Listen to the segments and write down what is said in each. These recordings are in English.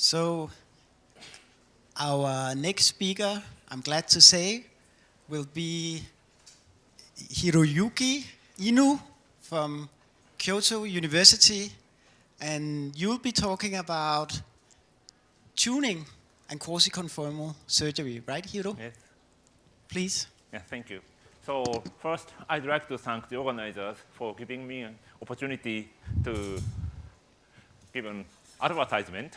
So our next speaker, I'm glad to say, will be Hiroyuki Inou from Kyoto University, and you'll be talking about tuning and quasiconformal surgery, right, Hiro? Yes. Please. Yeah, thank you. So first, I'd like to thank the organizers for giving me an opportunity to give an advertisement.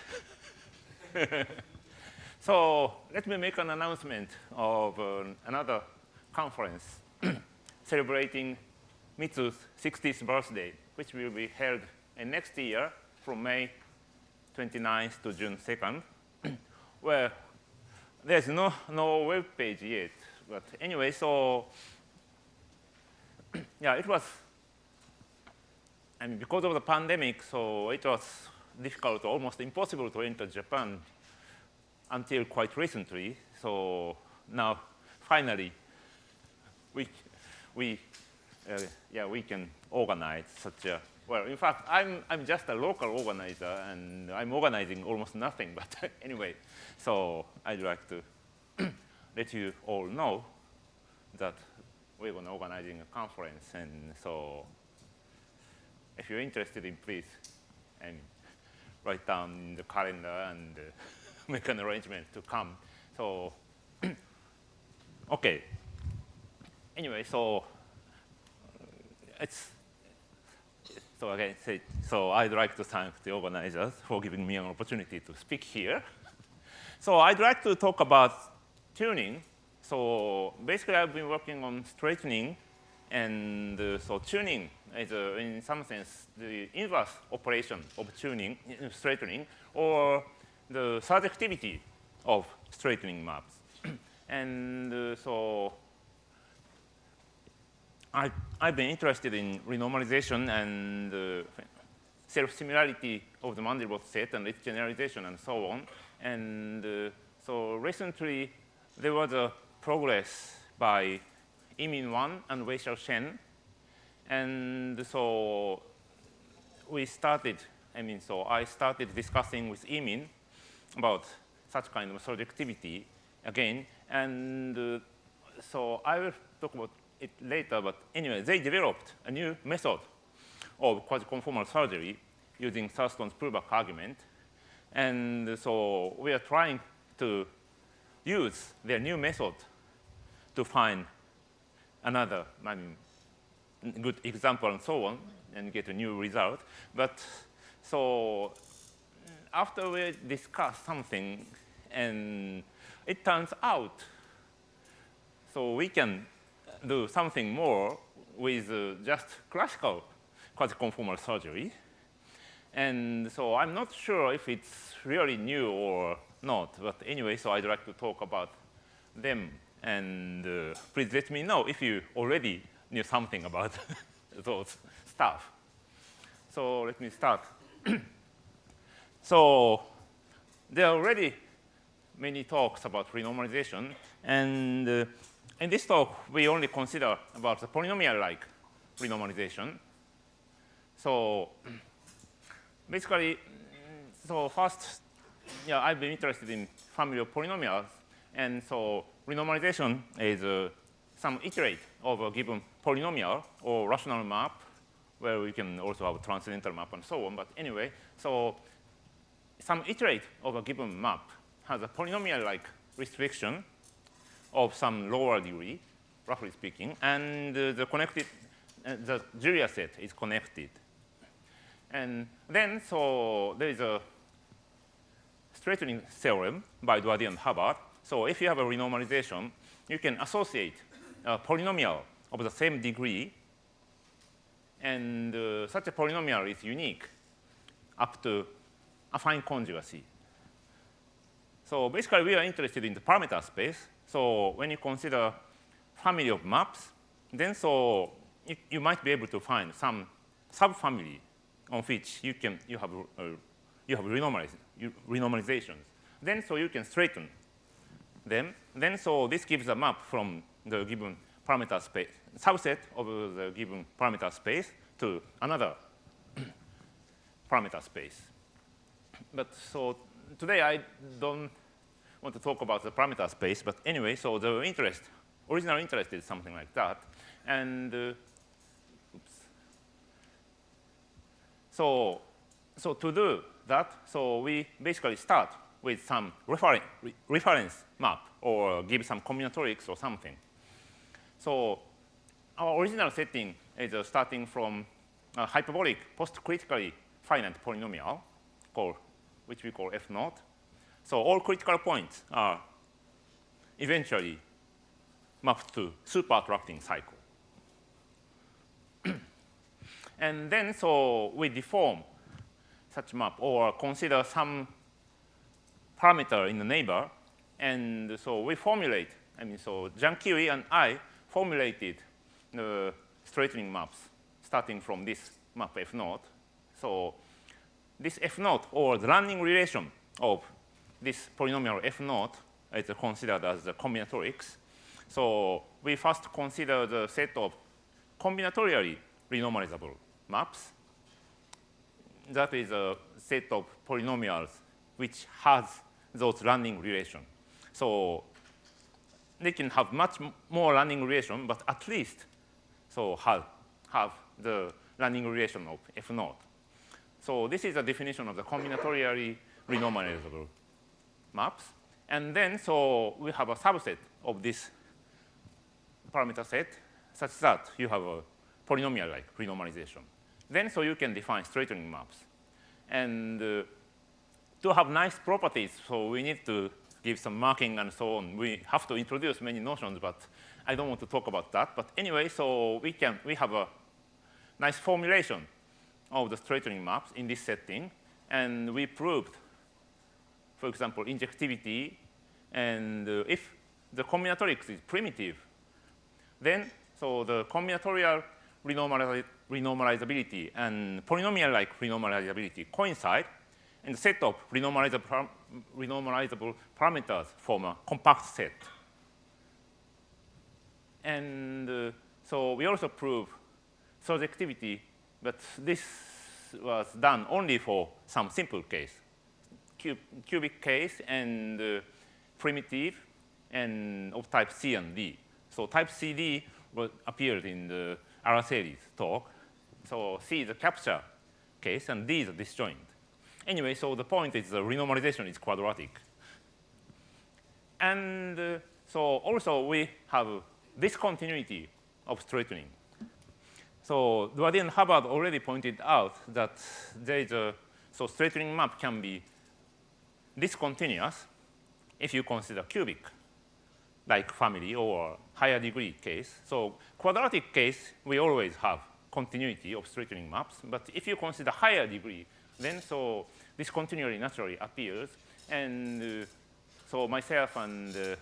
So let me make an announcement of another conference celebrating Mitsu's 60th birthday, which will be held next year from May 29th to June 2nd, where there's no web page yet. But anyway, so yeah, it was, because of the pandemic, so it was difficult, almost impossible to enter Japan until quite recently. So now, finally, we can organize such a, well, in fact, I'm just a local organizer, and I'm organizing almost nothing. But anyway, so I'd like to let you all know that we're going to organizing a conference. And so if you're interested in, please, write down in the calendar and make an arrangement to come. So, OK. Anyway, so so again, so I'd like to thank the organizers for giving me an opportunity to speak here. So I'd like to talk about tuning. So basically, I've been working on straightening, and so tuning is, in some sense, the inverse operation of tuning, straightening, or the surjectivity of straightening maps. And so I've been interested in renormalization and self-similarity of the Mandelbrot set and its generalization and so on. And so recently, there was a progress by Imin Wan and Wei Shen. And so we started, so I started discussing with Imin about such kind of surjectivity again. And so I will talk about it later. But anyway, they developed a new method of quasi-conformal surgery using Thurston's pullback argument. And so we are trying to use their new method to find another good example and so on, and get a new result. But so after we discuss something, and it turns out, so we can do something more with just classical quasi-conformal surgery. And so I'm not sure if it's really new or not. But anyway, so I'd like to talk about them. And please let me know if you already knew something about those stuff. So let me start. So there are already many talks about renormalization. And in this talk, we only consider about the polynomial-like renormalization. So basically, so first, yeah, I've been interested in family of polynomials. And so renormalization is some iterate of a given polynomial or rational map, where we can also have a transcendental map and so on. But anyway, so some iterate of a given map has a polynomial-like restriction of some lower degree, roughly speaking. And the Julia set is connected. And then, so there is a straightening theorem by Dwadi and Hubbard. So if you have a renormalization, you can associate a polynomial of the same degree. And such a polynomial is unique up to affine conjugacy. So basically, we are interested in the parameter space. So when you consider family of maps, then so you might be able to find some subfamily on which you have renormalizations. Then so you can straighten them. Then so this gives a map from the given parameter space, subset of the given parameter space to another parameter space. But so today I don't want to talk about the parameter space, but anyway, so the original interest is something like that. And so to do that, so we basically start with some reference map or give some combinatorics or something. So our original setting is starting from a hyperbolic post-critically finite polynomial, which we call f naught. So all critical points are eventually mapped to super-attracting cycle. And then so we deform such map or consider some parameter in the neighbor. And so we formulate, so Jiankui and I formulated the straightening maps starting from this map f naught. So this f naught, or the running relation of this polynomial f naught, is considered as the combinatorics. So we first consider the set of combinatorially renormalizable maps. That is a set of polynomials which has those running relation. So they can have much more running relation, but at least so have the running relation of f naught. So this is a definition of the combinatorially renormalizable maps. And then so we have a subset of this parameter set such that you have a polynomial-like renormalization. Then so you can define straightening maps. And to have nice properties, so we need to give some marking and so on. We have to introduce many notions, but I don't want to talk about that. But anyway, so we have a nice formulation of the straightening maps in this setting. And we proved, for example, injectivity. And if the combinatorics is primitive, then so the combinatorial renormalizability and polynomial-like renormalizability coincide, and the set of renormalizable parameters form a compact set. And so we also prove surjectivity, but this was done only for some simple case, cubic case and primitive and of type C and D. So type CD appeared in the Araceli's talk. So C is a capture case and D is a disjoint. Anyway, so the point is the renormalization is quadratic. And so also we have discontinuity of straightening. So Duardi and Hubbard already pointed out that there is so straightening map can be discontinuous if you consider cubic, like family or higher degree case. So quadratic case, we always have continuity of straightening maps. But if you consider higher degree, then so discontinuity naturally appears. And so myself and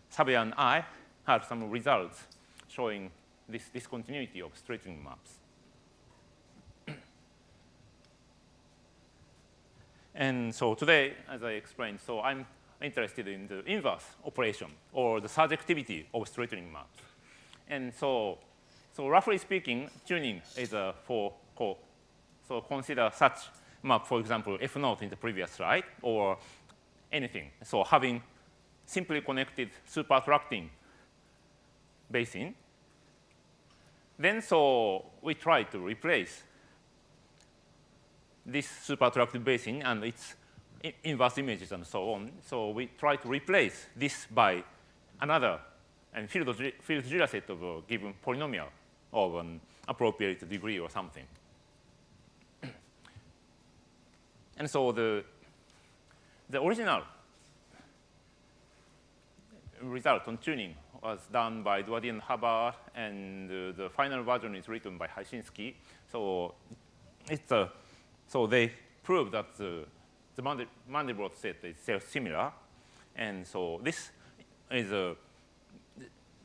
Sabe and I had some results showing this discontinuity of straightening maps. And so today, as I explained, so I'm interested in the inverse operation or the surjectivity of straightening maps. And so roughly speaking, tuning is so consider such map, for example, f naught in the previous slide or anything. So having simply connected super-attracting basin. Then so we try to replace this super-attractive basin and its inverse images and so on. So we try to replace this by another and field-Gila set of a given polynomial of an appropriate degree or something. And so the original result on tuning was done by Duardi and Hubbard, and the final version is written by Hashinsky. So it's so they proved that the Mandelbrot set is self-similar, and so this is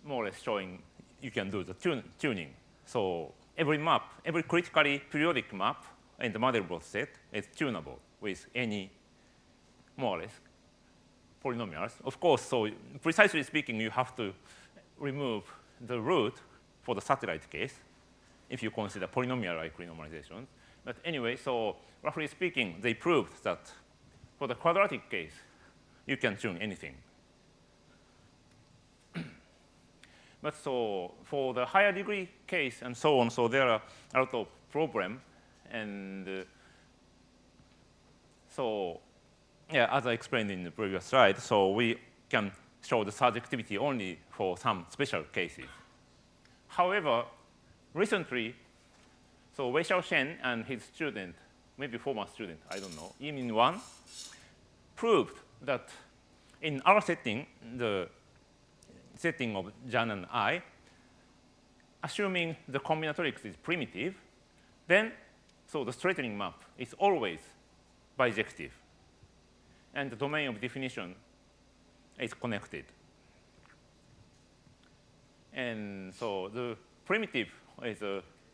more or less showing you can do the tuning. So every map, every critically periodic map in the Mandelbrot set is tunable with any more or less polynomials. Of course, so precisely speaking, you have to remove the root for the satellite case if you consider polynomial-like renormalizations. But anyway, so roughly speaking, they proved that for the quadratic case, you can tune anything. But so for the higher degree case and so on, so there are a lot of problems. And so, yeah, as I explained in the previous slide, so we can show the subjectivity only for some special cases. However, recently, so Wei Xiaoshen and his student, maybe former student, I don't know, Yimin Wan, proved that in our setting, the setting of Jan and I, assuming the combinatorics is primitive, then so the straightening map is always bijective. And the domain of definition is connected. And so the primitive is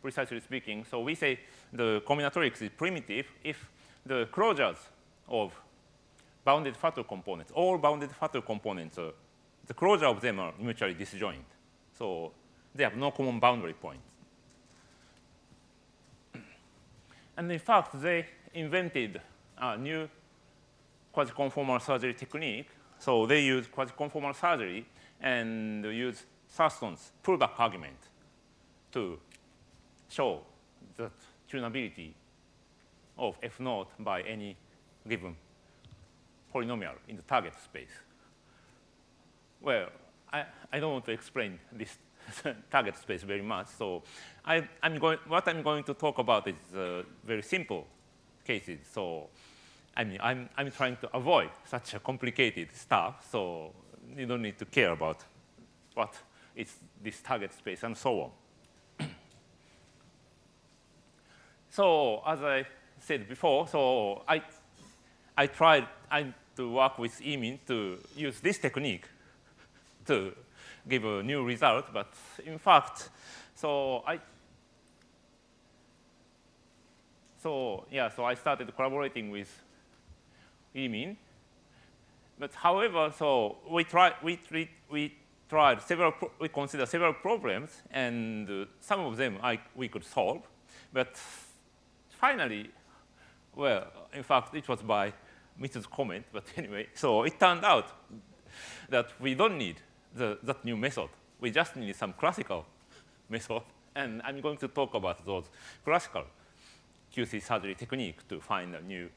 precisely speaking, so we say the combinatorics is primitive if the closures of bounded factor components, all bounded factor components, the closure of them are mutually disjoint. So they have no common boundary points. And in fact, they invented a new quasiconformal surgery technique. So they use quasiconformal surgery and use Thurston's pullback argument to show the tunability of f naught by any given polynomial in the target space. Well, I don't want to explain this target space very much. So what I'm going to talk about is very simple cases. So I'm trying to avoid such a complicated stuff. So you don't need to care about what is this target space and so on. So as I said before, so I tried to work with Yimin to use this technique to give a new result, but in fact, so I started collaborating with Yimin. But however, so we considered several problems, and some of them we could solve. But finally, well, in fact, it was by Mitsu's comment, but anyway, so it turned out that we don't need that new method. We just need some classical method. And I'm going to talk about those classical QC surgery technique to find a new,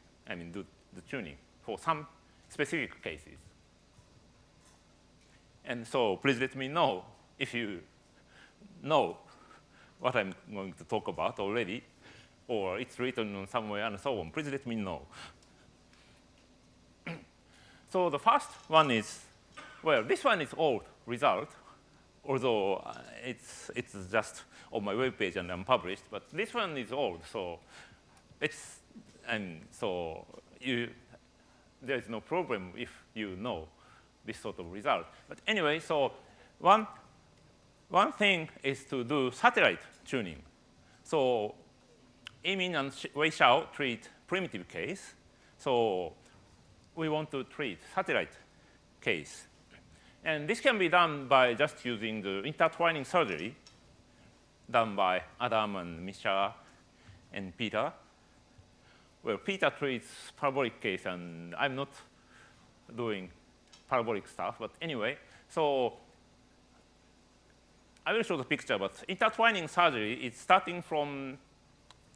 do the tuning for some specific cases. And so please let me know if you know what I'm going to talk about already, or it's written on somewhere and so on. Please let me know. So the first one is, well, this one is old result, although it's just on my web page and unpublished. But this one is old, so it's there is no problem if you know this sort of result. But anyway, so one thing is to do satellite tuning. So Yimin and Wei Xiao treat primitive case. So we want to treat satellite case. And this can be done by just using the intertwining surgery done by Adam and Misha and Peter. Well, Peter treats parabolic case, and I'm not doing parabolic stuff. But anyway, so I will show the picture. But intertwining surgery is starting from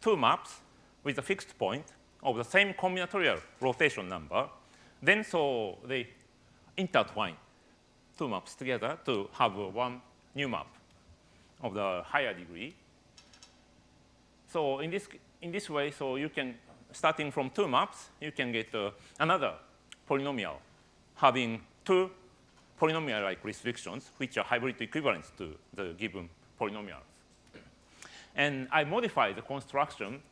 two maps with a fixed point of the same combinatorial rotation number. Then so they intertwine two maps together to have one new map of the higher degree. So in this way, so you can, starting from two maps, you can get another polynomial having two polynomial-like restrictions, which are hybrid equivalents to the given polynomials. And I modify the construction,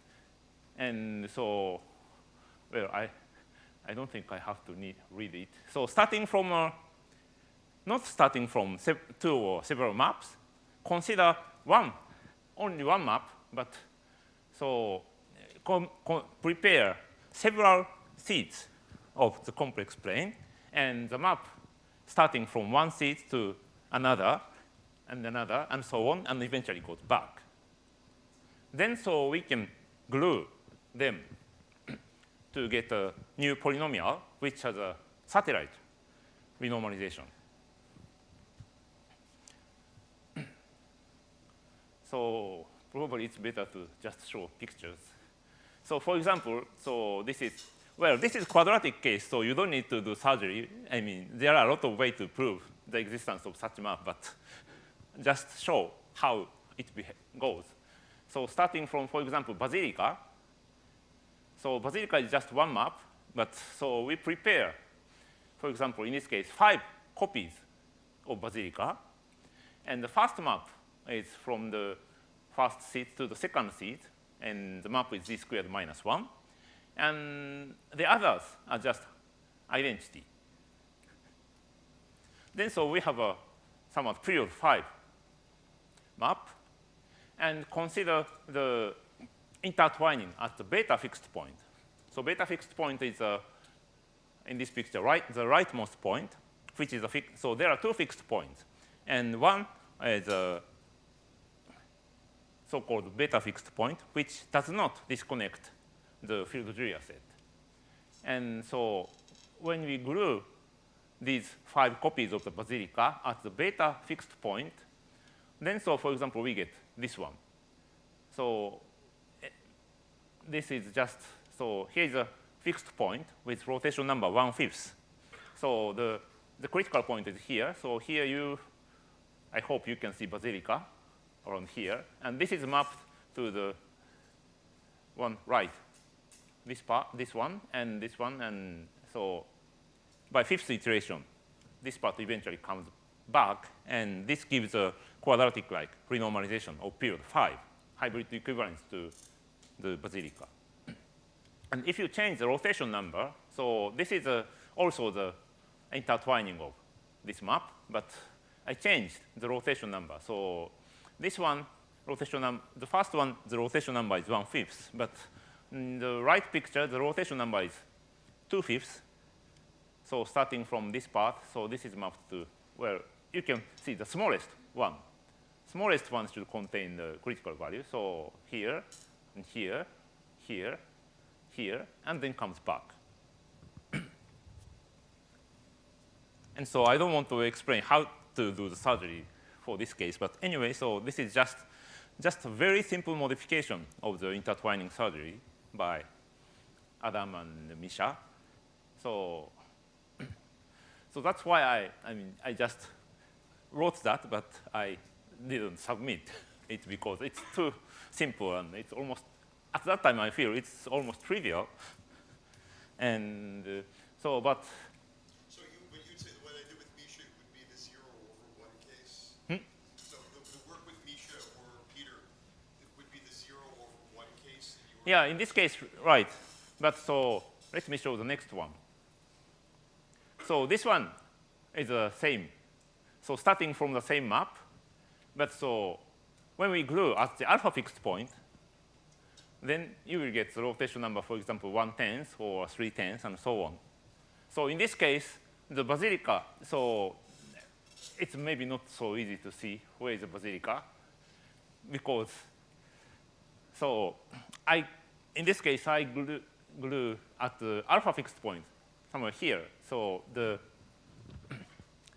and so, well, I don't think I have to read it. So starting from, not starting from two or several maps, consider only one map, but so prepare several seeds of the complex plane, and the map starting from one seed to another, and so on, and eventually goes back. Then so we can glue them to get a new polynomial which has a satellite renormalization. So probably it's better to just show pictures. So for example, so this is, well, this is quadratic case, so you don't need to do surgery. I mean, there are a lot of ways to prove the existence of such map, but just show how it goes. So starting from, for example, Basilica. So Basilica is just one map, but so we prepare, for example, in this case, 5 copies of Basilica. And the first map is from the first seed to the second seed, and the map is z squared minus 1. And the others are just identity. Then so we have a somewhat period 5 map, and consider the intertwining at the beta fixed point. So beta fixed point is, in this picture, the rightmost point, which is a so there are 2 fixed points. And one is a so-called beta fixed point, which does not disconnect the field Julia set. And so when we glue these 5 copies of the Basilica at the beta fixed point, then so, for example, we get this one. So this is just, so here is a fixed point with rotation number 1/5. So the critical point is here. So here I hope you can see Basilica around here. And this is mapped to the one right. This one, and this one. And so by 5th iteration, this part eventually comes back. And this gives a quadratic-like renormalization of period 5, hybrid equivalence to the Basilica. And if you change the rotation number, so this is also the intertwining of this map, but I changed the rotation number. So this one, the first one, the rotation number is 1/5, but in the right picture, the rotation number is 2/5. So starting from this part, so this is mapped to, well, you can see the smallest one. Smallest one should contain the critical value. So here, and here, here, here, and then comes back. And so I don't want to explain how to do the surgery for this case, but anyway, so this is just a very simple modification of the intertwining surgery by Adam and Misha. So that's why I just wrote that, but I didn't submit it because it's too simple, and it's almost, at that time I feel it's almost trivial. And but so you'd say what I did with Misha would be the 0 over 1 case? So the work with Misha or Peter, it would be the 0 over 1 case? Yeah, in this case, right. But so let me show the next one. So this one is the same. So starting from the same map, but so when we glue at the alpha fixed point, then you will get the rotation number, for example, 1/10 or 3/10, and so on. So in this case, the Basilica, so it's maybe not so easy to see where is the Basilica, because so in this case, I glue at the alpha fixed point somewhere here. So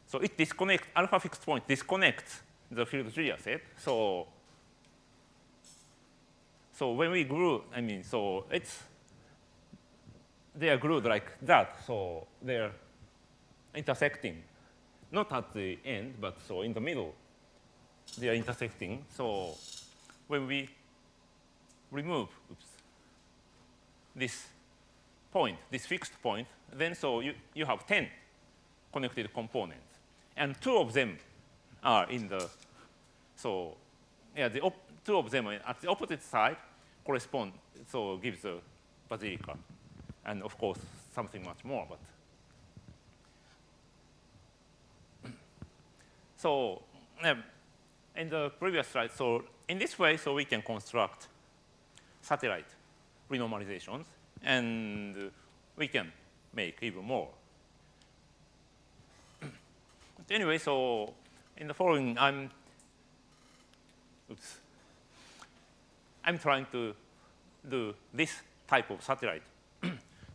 so it disconnects, alpha fixed point disconnects the field Julia set. So when we glue, so they are glued like that. So they're intersecting, not at the end, but so in the middle, they are intersecting. So when we remove this point, this fixed point, then so you have 10 connected components. And 2 of them are in the, so yeah, the 2 of them at the opposite side correspond, so gives the Basilica. And of course, something much more. But so in the previous slide, so in this way, so we can construct satellite renormalizations, and we can make even more. But anyway, so in the following, I'm trying to do this type of satellite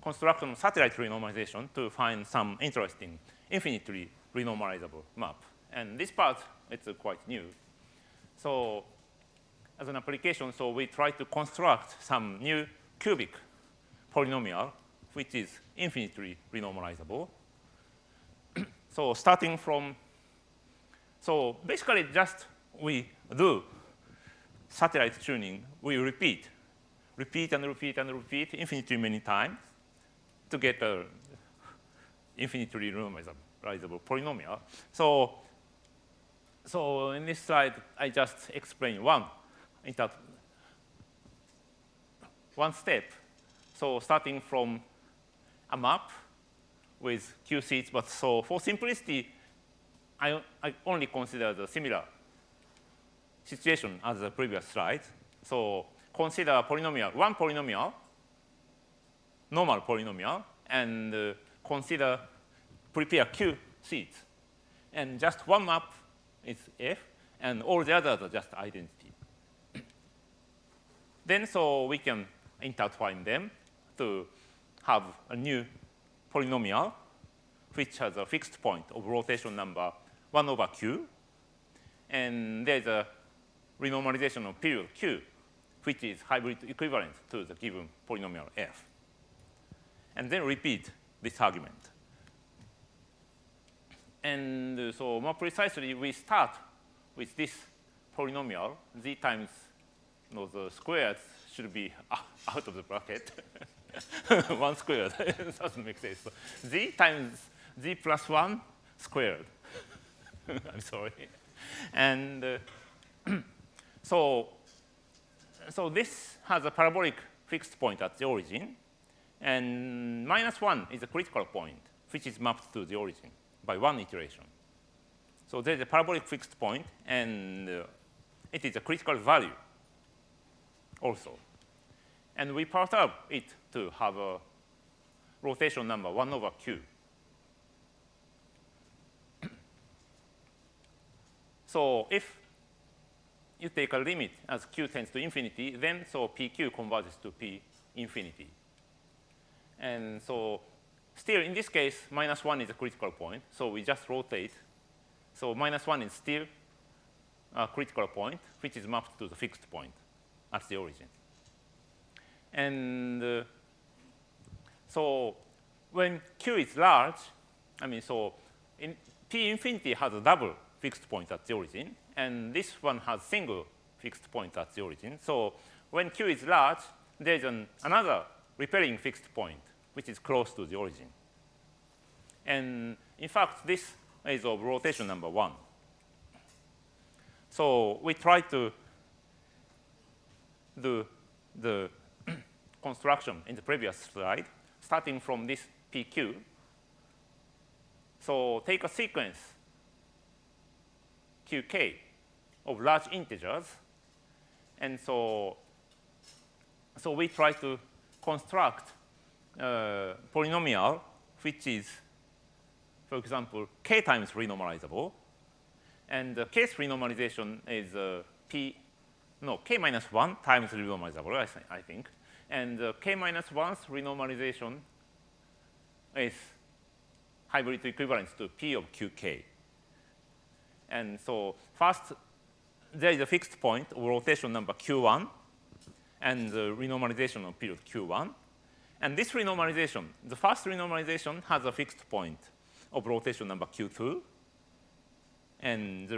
construction of satellite renormalization to find some interesting infinitely renormalizable map. And this part, it's quite new. So as an application, so we try to construct some new cubic polynomial, which is infinitely renormalizable. So starting from, so basically just we do satellite tuning, we repeat and repeat and repeat infinitely many times to get a infinitely renormalizable polynomial. So in this slide, I just explain one step. So starting from a map with q seats, but so for simplicity, I only consider the similar situation as the previous slide. So consider polynomial, one polynomial, normal polynomial, and prepare q seats. And just one map is f, and all the others are just identity. Then so we can intertwine them to have a new polynomial which has a fixed point of rotation number 1 over q. And there's a renormalization of period q, which is hybrid equivalent to the given polynomial f. And then repeat this argument. And so more precisely, we start with this polynomial, z times, the squares should be out of the bracket. 1 squared doesn't make sense. So z times z plus 1 squared. I'm sorry. And so this has a parabolic fixed point at the origin. And -1 is a critical point, which is mapped to the origin by one iteration. So there's a parabolic fixed point, and it is a critical value also. And we perturb it to have a rotation number 1 over q. So if you take a limit as q tends to infinity, then so pq converges to p infinity. And so still, in this case, -1 is a critical point. So we just rotate. So -1 is still a critical point, which is mapped to the fixed point at the origin. And so when q is large, I mean, so p infinity has a double fixed point at the origin, and this one has single fixed point at the origin. So when q is large, there's another repelling fixed point, which is close to the origin. And in fact, this is of rotation number 1. So we try to do the construction in the previous slide, starting from this pq. So take a sequence qk of large integers. And so we try to construct a polynomial which is, for example, k times renormalizable. And the kth renormalization is k minus 1 times renormalizable, I think. And k minus 1's renormalization is hybrid equivalent to p of qk. And so first, there is a fixed point of rotation number q1 and the renormalization of period q1. And this renormalization, the first renormalization has a fixed point of rotation number q2 and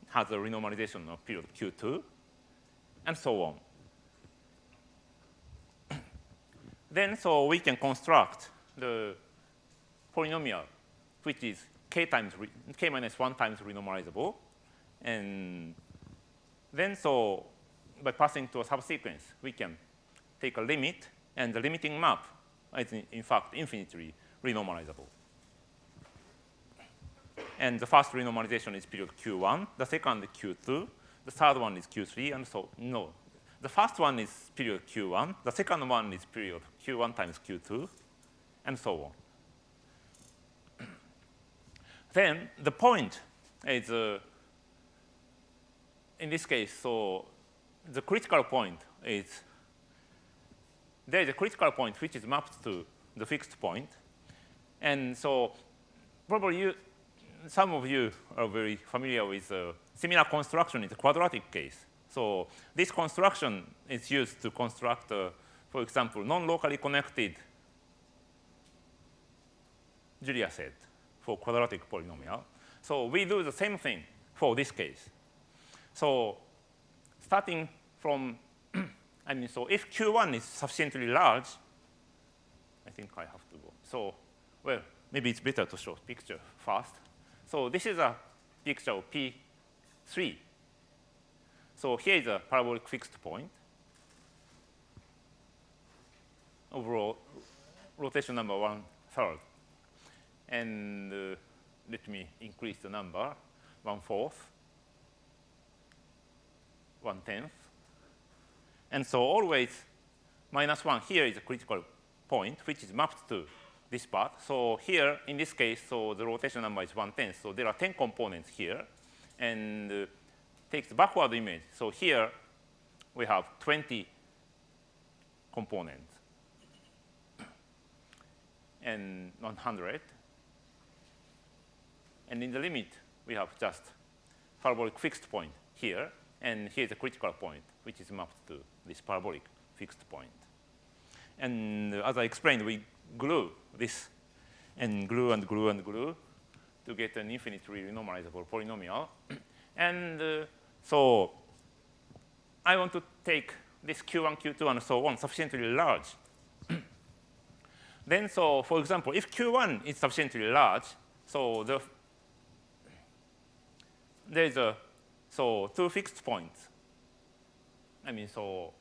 has a renormalization of period q2, and so on. Then so we can construct the polynomial which is k minus 1 times renormalizable. And then so by passing to a subsequence, we can take a limit, and the limiting map is in fact infinitely renormalizable. And the first renormalization is period q1, the second q2, the third one is q3, and so no. The first one is period q1, the second one is period q1 times q2, and so on. Then the point is, in this case, so the critical point is, there is a critical point which is mapped to the fixed point. And so probably some of you are very familiar with a similar construction in the quadratic case. So this construction is used to construct, for example, non-locally connected Julia set for quadratic polynomial. So we do the same thing for this case. So starting from, so if Q1 is sufficiently large, I think I have to go. So, well, maybe it's better to show picture first. So this is a picture of P3. So here is a parabolic fixed point. Overall rotation number 1/3. And let me increase the number, 1/4, 1/10. And so always -1 here is a critical point, which is mapped to this part. So here, in this case, so the rotation number is 1/10. So there are 10 components here. And take the backward image. So here we have 20 components and 100. And in the limit, we have just parabolic fixed point here. And here's a critical point, which is mapped to this parabolic fixed point. And as I explained, we glue this and glue and glue and glue to get an infinitely renormalizable polynomial. And so I want to take this Q1, Q2, and so on sufficiently large. Then, so for example, if Q1 is sufficiently large, so there's two fixed points. So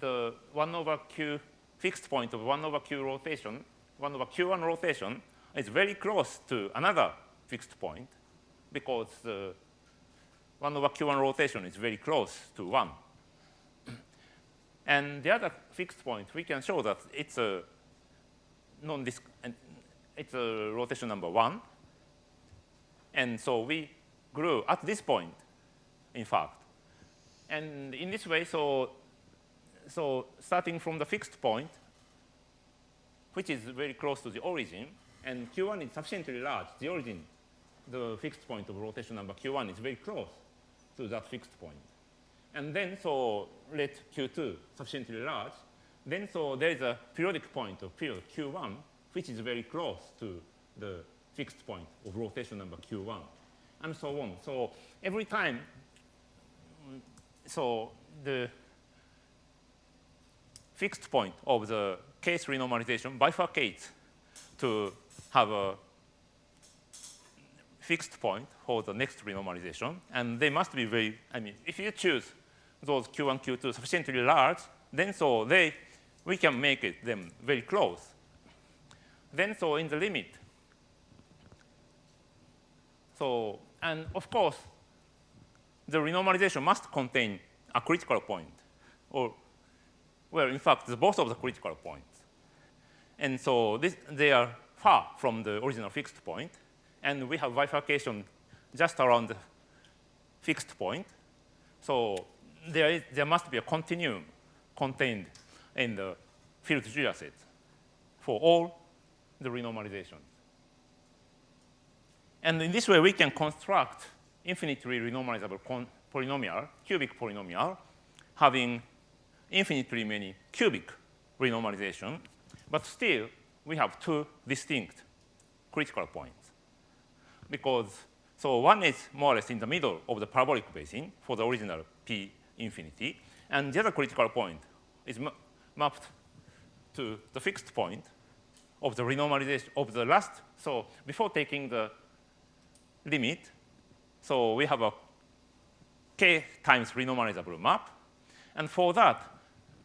the 1/Q fixed point of 1/Q rotation, 1/Q1 rotation is very close to another fixed point because the 1/Q1 rotation is very close to 1. And the other fixed point, we can show that it's a it's a rotation number 1. And so we grew at this point, in fact. And in this way, so starting from the fixed point, which is very close to the origin, and Q1 is sufficiently large, the origin, the fixed point of rotation number Q1 is very close to that fixed point. And then, so let Q2 sufficiently large. Then, so there is a periodic point of period Q1, which is very close to the fixed point of rotation number Q1, and so on. So every time, so the fixed point of the case renormalization bifurcates to have a fixed point for the next renormalization. And they must be very, if you choose those Q1, Q2 sufficiently large, then so we can make them very close. Then so in the limit, so, and of course, the renormalization must contain a critical point, or, well, in fact, both of the critical points. And so they are far from the original fixed point, and we have bifurcation just around the fixed point. So there must be a continuum contained in the field Julia set for all the renormalizations. And in this way, we can construct infinitely renormalizable polynomial, cubic polynomial, having infinitely many cubic renormalization, but still we have two distinct critical points. Because, so one is more or less in the middle of the parabolic basin for the original P infinity, and the other critical point is mapped to the fixed point of the renormalization of the last. So before taking the limit, so we have a k times renormalizable map. And for that,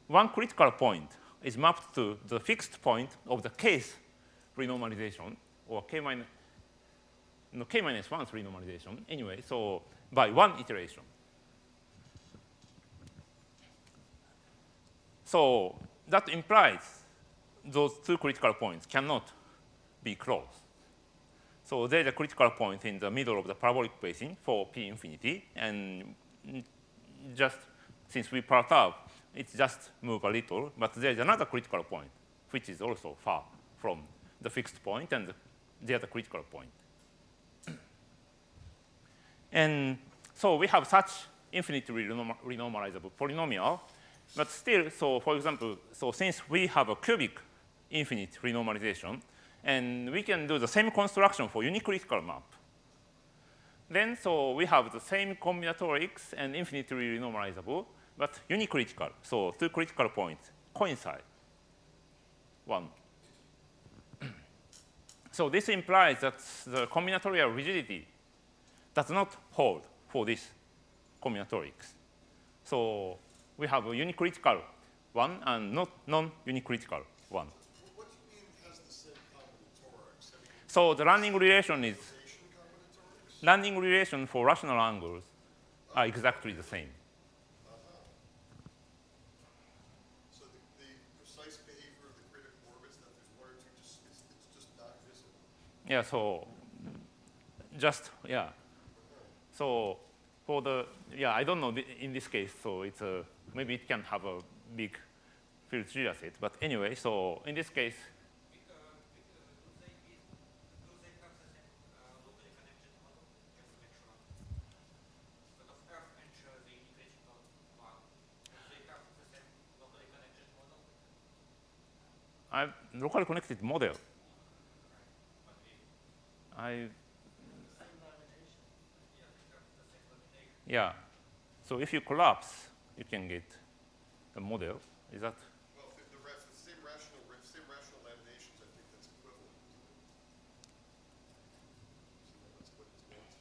one critical point is mapped to the fixed point of the case renormalization, or k minus 1's renormalization. Anyway, so by one iteration. So that implies those two critical points cannot be close. So there's a critical point in the middle of the parabolic basin for P infinity, and just since we perturb, it's just move a little, but there's another critical point, which is also far from the fixed point and the other critical point. And so we have such infinitely renormalizable polynomial, but still, so for example, so since we have a cubic infinite renormalization, and we can do the same construction for unicritical map, then so we have the same combinatorics and infinitely renormalizable, but unicritical. So two critical points coincide. One. So this implies that the combinatorial rigidity does not hold for this combinatorics. So we have a unicritical one and not non-unicritical one. What do you mean has the same combinatorics? I mean, So the running relation is relation combinatorics? running relation for rational angles are exactly the same. So the precise behavior of the critical orbits, that there's one or two, just it's just not visible. Yeah, so just, yeah. So for the, yeah, I don't know in this case, so it's a, maybe it can have a big field Julia set, but anyway, so in this case, I locally connected model. Yeah. So if you collapse, you can get a model. Is that? Well, if the same rational laminations, I think that's equivalent. So that's what it's meant.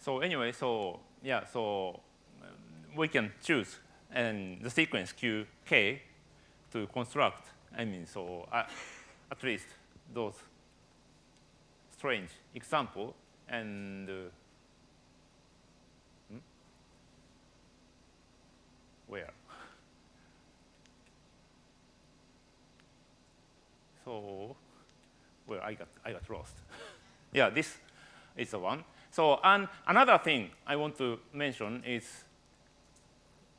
So anyway, so yeah, so we can choose and the sequence QK to construct. I mean, so at least those strange example and where? So where I got lost. Yeah, this is the one. So and another thing I want to mention is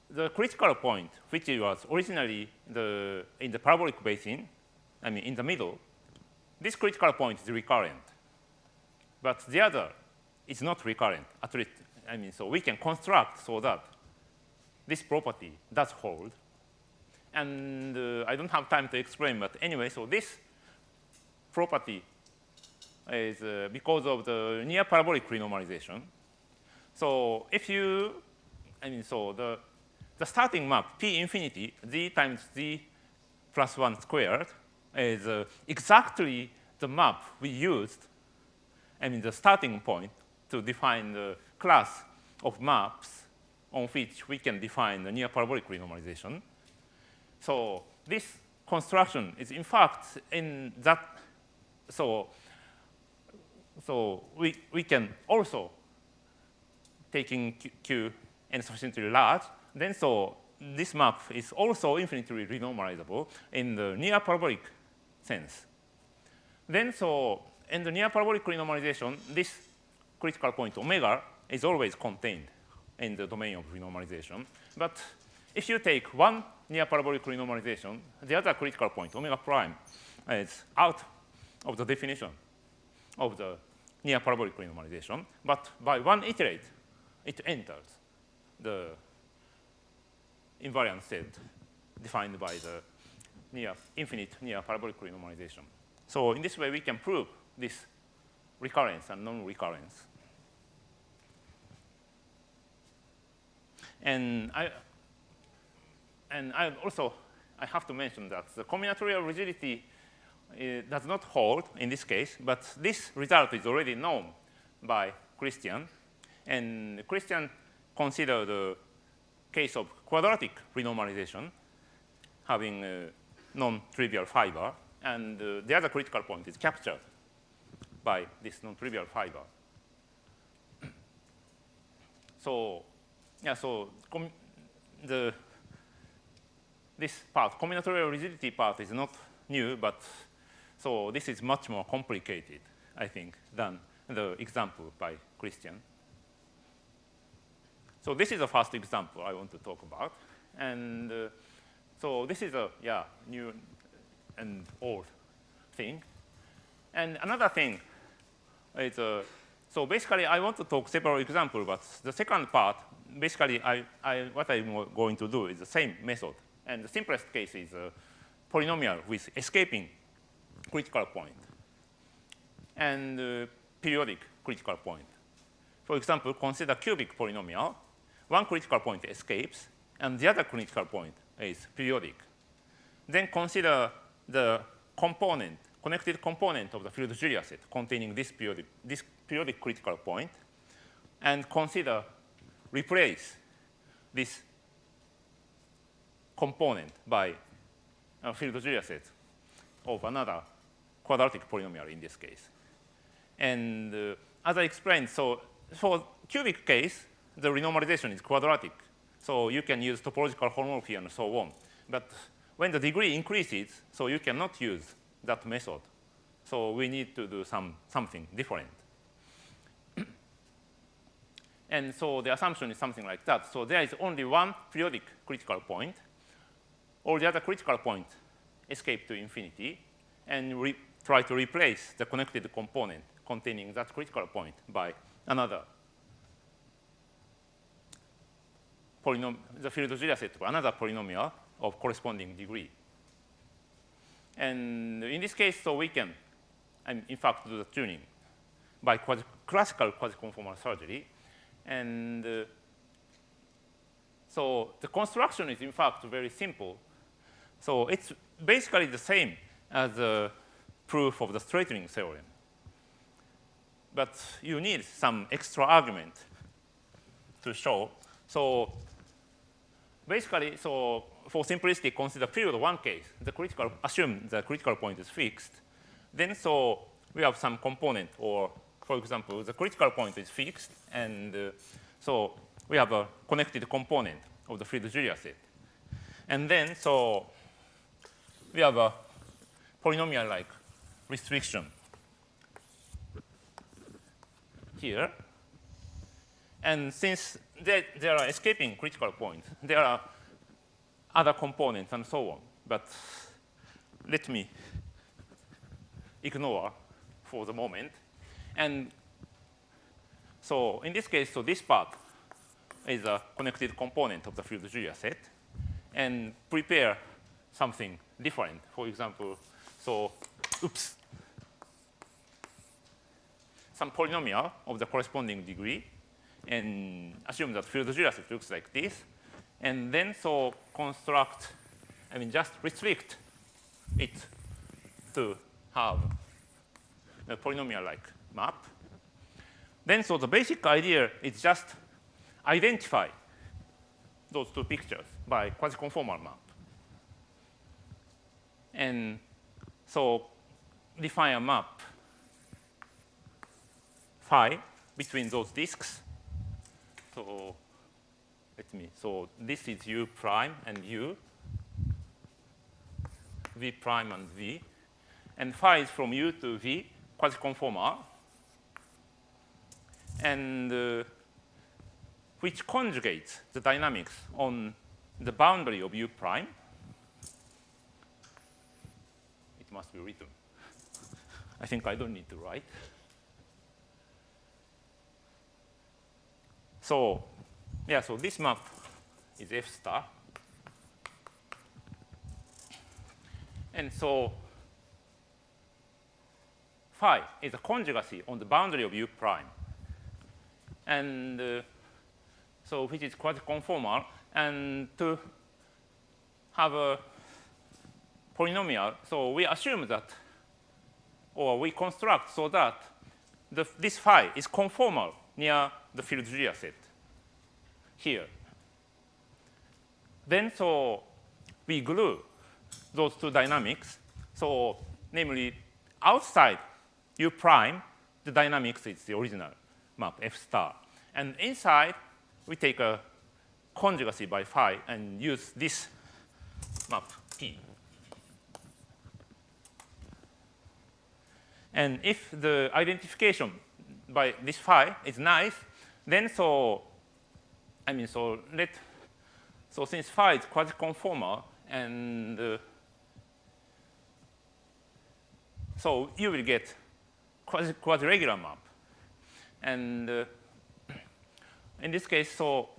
the critical point, which was originally in the parabolic basin, I mean in the middle. This critical point is recurrent, but the other is not recurrent. At least, I mean, so we can construct so that this property does hold. And I don't have time to explain, but anyway, so this property is because of the near parabolic renormalization. So if you, I mean, so the starting map P infinity z times z plus 1 squared is exactly the map we used, I mean, the starting point to define the class of maps on which we can define the near parabolic renormalization. So this construction is in fact in that, so we can also, taking Q n sufficiently large, then so this map is also infinitely renormalizable in the near parabolic sense. Then so in the near parabolic renormalization, this critical point omega is always contained in the domain of renormalization. But if you take one near parabolic renormalization, the other critical point omega prime is out of the definition of the near parabolic renormalization. But by one iterate, it enters the invariant set defined by the infinite near parabolic renormalization. So in this way, we can prove this recurrence and non-recurrence. And I also have to mention that the combinatorial rigidity does not hold in this case, but this result is already known by Christian. And Christian considered the case of quadratic renormalization having a non-trivial fiber, and the other critical point is captured by this non-trivial fiber. So yeah, so this part, combinatorial rigidity part, is not new, but so this is much more complicated, I think, than the example by Christian. So this is the first example I want to talk about. And so this is a new and old thing. And another thing is, so basically I want to talk several examples, but the second part, basically what I'm going to do is the same method. And the simplest case is a polynomial with escaping critical point and periodic critical point. For example, consider cubic polynomial. One critical point escapes, and the other critical point is periodic. Then consider the component, connected component of the field Julia set containing this periodic critical point, and replace this component by a field Julia set of another quadratic polynomial in this case. And as I explained, so for cubic case, the renormalization is quadratic. So you can use topological homomorphy and so on. But when the degree increases, so you cannot use that method. So we need to do something different. And so the assumption is something like that. So there is only one periodic critical point. All the other critical points escape to infinity, and try to replace the connected component containing that critical point by another the field Julia set for another polynomial of corresponding degree. And in this case, so we can, in fact, do the tuning by classical quasi-conformal surgery. And so the construction is, in fact, very simple. So it's basically the same as the proof of the straightening theorem. But you need some extra argument to show. So basically, so for simplicity, consider period one case. Assume the critical point is fixed. Then so we have some component, or for example, the critical point is fixed, and so we have a connected component of the field Julia set. And then so we have a polynomial-like restriction here. And since there are escaping critical points, there are other components and so on. But let me ignore for the moment. And so in this case, so this part is a connected component of the field Julia set, and prepare something different. For example, so some polynomial of the corresponding degree, and assume that field Julia set looks like this, and then so just restrict it to have a polynomial-like map. Then so the basic idea is just identify those two pictures by quasi-conformal map. And so define a map phi between those disks. So so this is U prime and U, V prime and V. And phi is from U to V, quasi-conformal. And which conjugates the dynamics on the boundary of U prime. It must be written. I think I don't need to write. So so this map is F star. And so phi is a conjugacy on the boundary of U prime. And so which is quasi-conformal. And to have a polynomial, so we assume that, or we construct so that this phi is conformal near the field Julia set here. Then so we glue those two dynamics. So namely, outside U prime, the dynamics is the original map F star. And inside, we take a conjugacy by phi and use this map P. And if the identification by this phi is nice, then so so since phi is quasi-conformal, and so you will get quasi-regular map. And in this case, so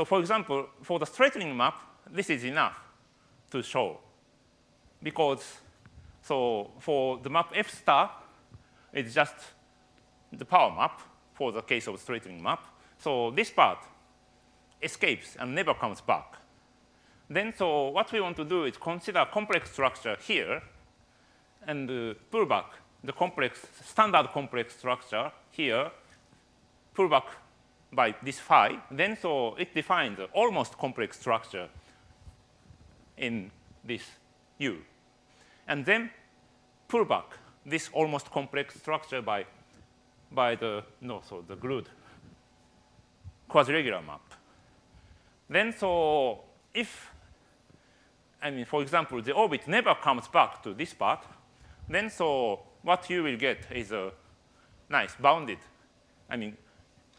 for example, for the straightening map, this is enough to show. Because, so for the map F star, it's just the power map for the case of straightening map. So this part escapes and never comes back. Then, so what we want to do is consider complex structure here and pull back the standard complex structure here, pull back by this phi. Then, so it defines an almost complex structure in this U. And then pull back this almost complex structure by the glued quasi-regular map. Then, so if, for example, the orbit never comes back to this part, then so what you will get is a nice bounded,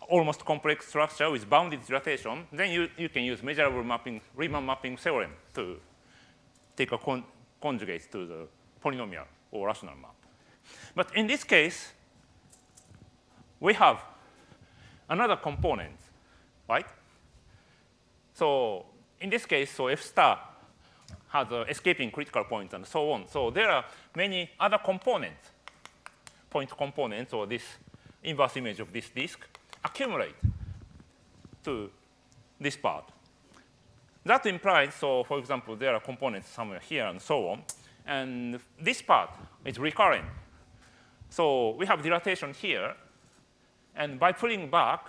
almost complex structure with bounded dilatation. Then you can use measurable mapping, Riemann mapping theorem to take a conjugate to the polynomial or rational map. But in this case, we have another component, right? So in this case, so F star has an escaping critical point and so on. So there are many other components, point components, or this inverse image of this disk accumulate to this part. That implies, so for example, there are components somewhere here and so on. And this part is recurrent. So we have dilatation here. And by pulling back,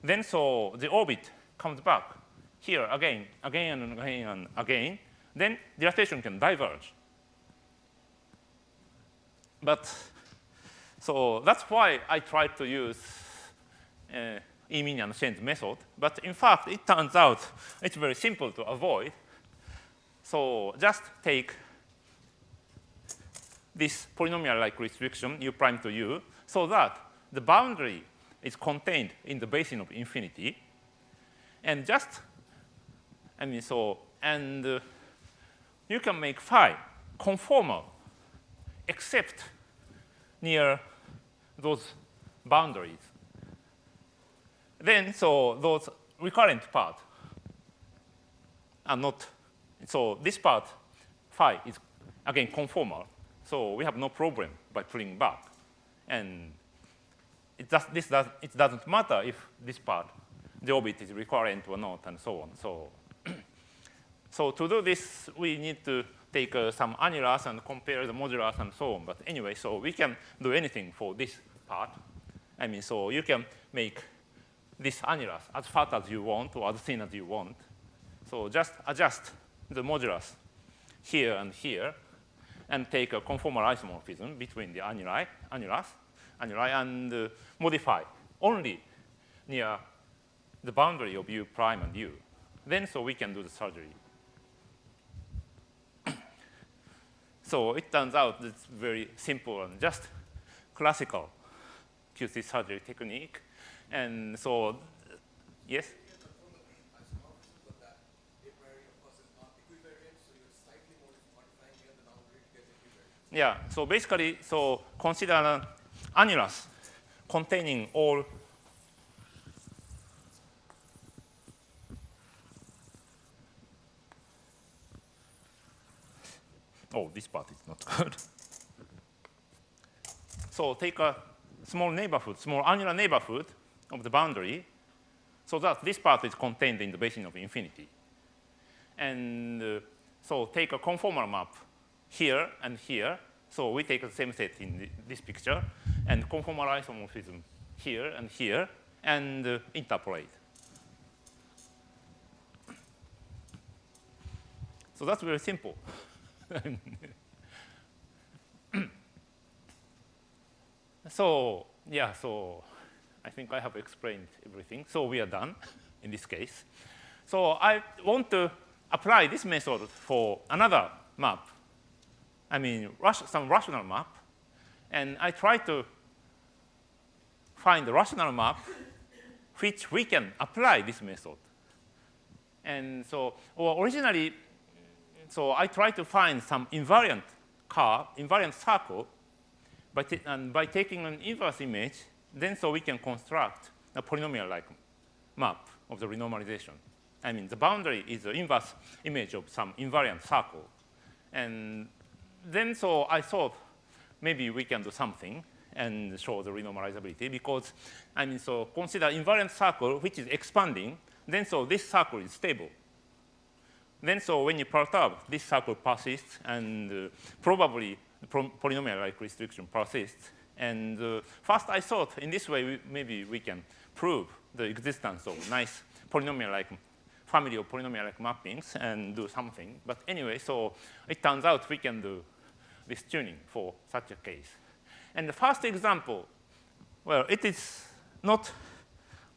then so the orbit comes back here again and again and again. Then dilatation can diverge. But so that's why I tried to use E-mean and change method. But in fact, it turns out it's very simple to avoid. So just take this polynomial-like restriction, U prime to U, so that the boundary is contained in the basin of infinity. And just, you can make phi conformal except near those boundaries. Then, so those recurrent part are not, so this part, phi, is again conformal. So we have no problem by pulling back. And it doesn't matter if this part, the orbit is recurrent or not, and so on. So to do this, we need to take some annulus and compare the modulus and so on. But anyway, so we can do anything for this part. So you can make this annulus as fat as you want or as thin as you want. So just adjust the modulus here and here and take a conformal isomorphism between the annuli and modify only near the boundary of U prime and U. Then so we can do the surgery. So it turns out it's very simple and just classical QC surgery technique. And so, yes? Yeah, so basically, so consider an annulus containing all this part is not good. So take a small neighborhood, small annular neighborhood of the boundary so that this part is contained in the basin of infinity. And so take a conformal map here and here. So we take the same set in this picture and conformal isomorphism here and interpolate. So that's very simple. So yeah, so I think I have explained everything. So we are done in this case. So I want to apply this method for another map. Some rational map. And I try to find the rational map which we can apply this method. And so, or originally, so I tried to find some invariant circle by taking an inverse image, then so we can construct a polynomial-like map of the renormalization. I mean, the boundary is the inverse image of some invariant circle. And then so I thought maybe we can do something and show the renormalizability because, I mean, so consider invariant circle which is expanding, then so this circle is stable. Then so when you perturb, this circle persists and probably the polynomial-like restriction persists. And first I thought in this way maybe we can prove the existence of nice polynomial-like family of polynomial-like mappings and do something. But anyway, so it turns out we can do this tuning for such a case. And the first example, well, it is not,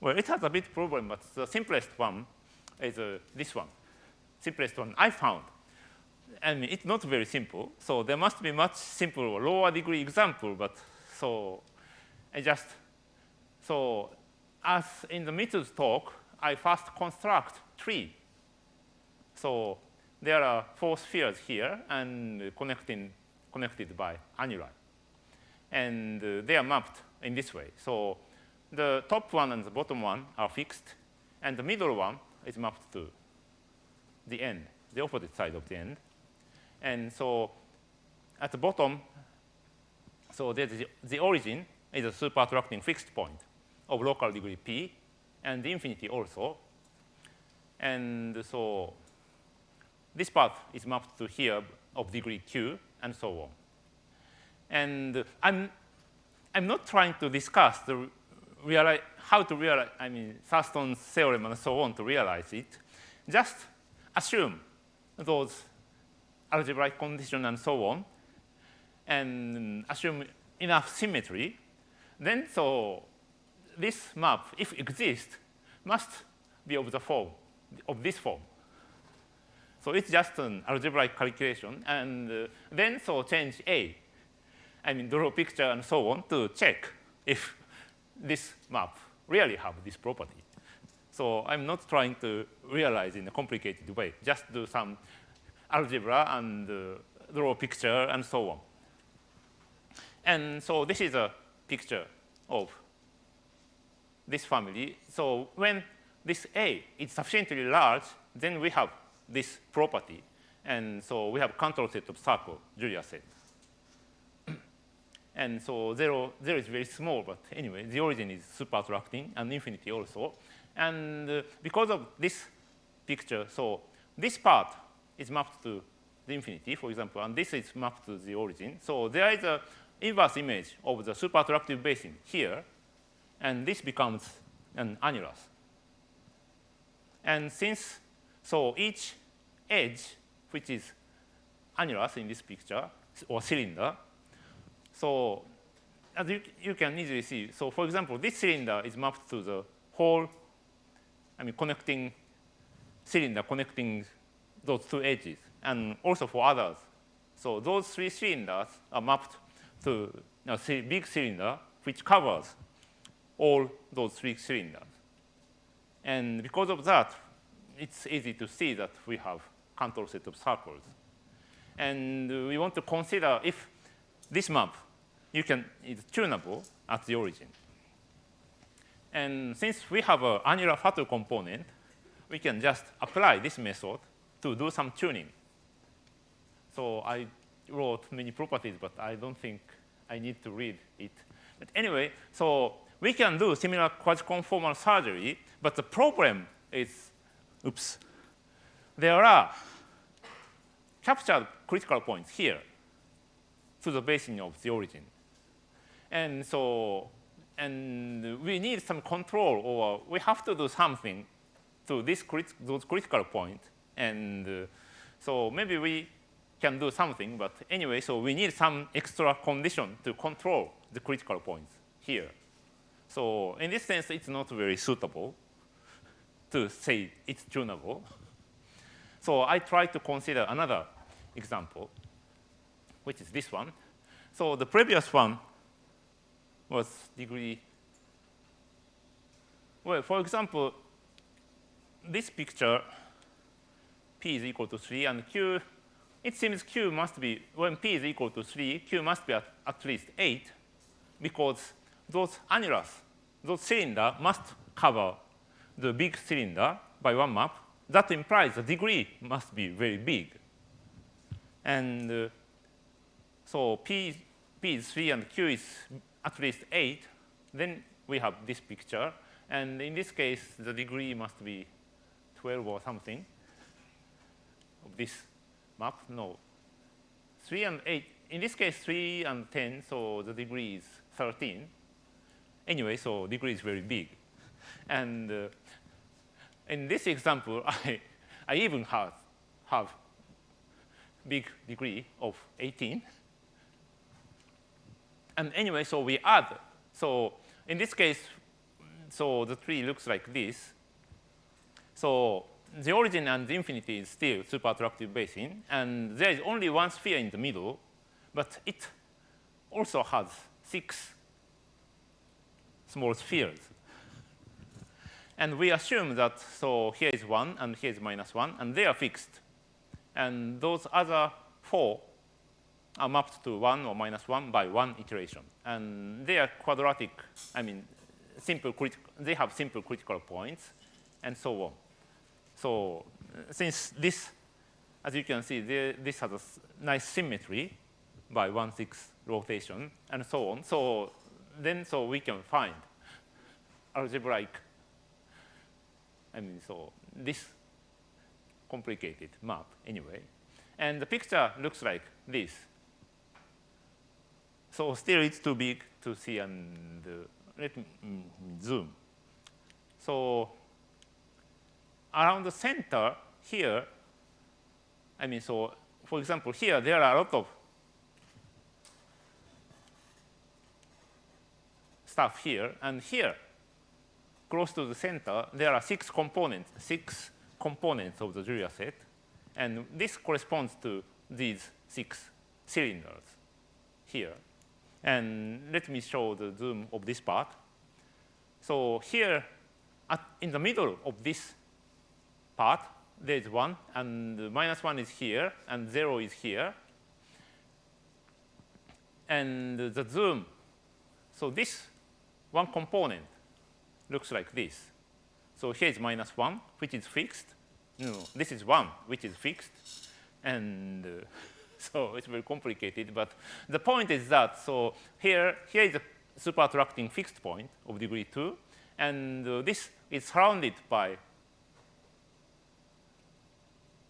well, it has a bit problem, but the simplest one is this one. Simplest one I found. I mean, it's not very simple. So there must be much simpler or lower degree example, but so I just, so as in the methods talk, I first construct tree. So there are 4 spheres here and connected by annuli. And they are mapped in this way. So the top one and the bottom one are fixed, and the middle one is mapped to the end, the opposite side of the end. And so at the bottom, so there's the origin is a super-attracting fixed point of local degree p, and the infinity also. And so this part is mapped to here of degree q, and so on. And I'm not trying to discuss how to realize, I mean, Thurston's theorem and so on to realize it. Just assume those algebraic conditions and so on, and assume enough symmetry. Then so this map, if it exists, must be of the form, of this form. So it's just an algebraic calculation, and then so change A. I mean, draw a picture and so on to check if this map really have this property. So I'm not trying to realize in a complicated way. Just do some algebra and draw a picture and so on. And so this is a picture of this family. So when this A is sufficiently large, then we have this property. And so we have control set of circle, Julia set. And so 0 is very small, but anyway, the origin is super attracting, and infinity also. And because of this picture, so this part is mapped to the infinity, for example, and this is mapped to the origin. So there is an inverse image of the super attractive basin here, and this becomes an annulus. And since, so each edge, which is annulus in this picture, or cylinder, so as you can easily see, so for example, this cylinder is mapped to the whole, I mean, connecting cylinder connecting those 2 edges, and also for others. So those 3 cylinders are mapped to a big cylinder which covers all those 3 cylinders. And because of that, it's easy to see that we have control set of circles. And we want to consider if this map is tunable at the origin. And since we have an annular Fatou component, we can just apply this method to do some tuning. So I wrote many properties, but I don't think I need to read it. But anyway, so we can do similar quasi-conformal surgery, but the problem is, oops, there are captured critical points here to the basin of the origin. And so, and we need some control, or we have to do something to those critical points. And so maybe we can do something, but anyway, so we need some extra condition to control the critical points here. So in this sense, it's not very suitable to say it's tunable. So I try to consider another example, which is this one. So the previous one was degree well, for example, this picture, P is equal to 3, and Q, it seems Q must be, when P is equal to 3, Q must be at least 8, because those annulus, those cylinder must cover the big cylinder by one map. That implies the degree must be very big. And so P is 3 and Q is at least 8. Then we have this picture. And in this case, the degree must be 12 or something of this map. No, 3 and 8. In this case, 3 and 10, so the degree is 13. Anyway, so degree is very big. And in this example, I even have big degree of 18. And anyway, so we add. So in this case, so the tree looks like this. So the origin and the infinity is still super-attractive basin. And there is only one sphere in the middle. But it also has 6 small spheres. And we assume that, so here is 1, and here is -1, and they are fixed. And those other 4 are mapped to 1 or -1 by one iteration. And they are quadratic, I mean, they have simple critical points, and so on. So since this, as you can see, this has a nice symmetry by 1/6 rotation, and so on. So then, so we can find algebraic, I mean, so this complicated map anyway. And the picture looks like this. So still it's too big to see, and let me zoom. So around the center here, I mean, so for example, here there are a lot of stuff here, and here, close to the center, there are 6 components of the Julia set, and this corresponds to these 6 cylinders here. And let me show the zoom of this part. So here, in the middle of this part, there is 1, and -1 is here, and 0 is here. And the zoom, so this one component looks like this. So here is -1, which is fixed. No, this is 1, which is fixed. And so it's very complicated. But the point is that, so here is a super-attracting fixed point of degree 2. And this is surrounded by,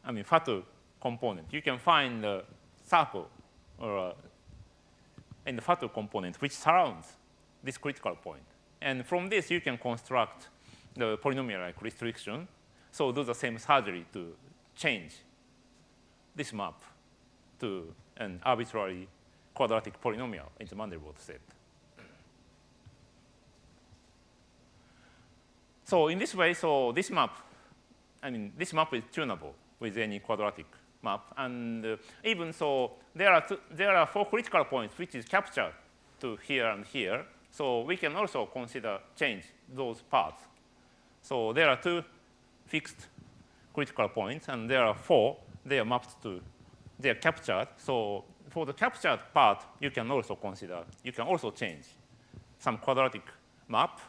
I mean, fatal component. You can find a circle or in the fatal component which surrounds this critical point. And from this, you can construct the polynomial-like restriction. So do the same surgery to change this map to an arbitrary quadratic polynomial in the Mandelbrot set. So in this way, so this map, I mean, this map is tunable with any quadratic map. And even so, there are 4 critical points which is captured to here and here. So we can also consider change those parts. So there are 2 fixed critical points, and there are 4. They are mapped to, they are captured. So for the captured part, you can also consider, you can also change some quadratic map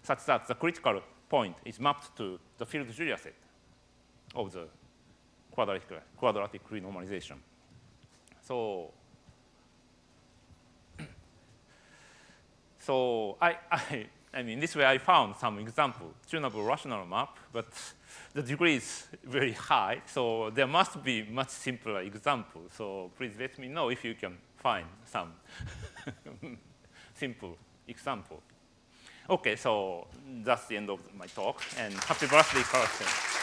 such that the critical point is mapped to the field Julia set of the quadratic renormalization. So I mean, this way I found some example, tunable rational map, but the degree is very high, so there must be much simpler example. So please let me know if you can find some simple example. Okay, so that's the end of my talk, and happy birthday, Carsten.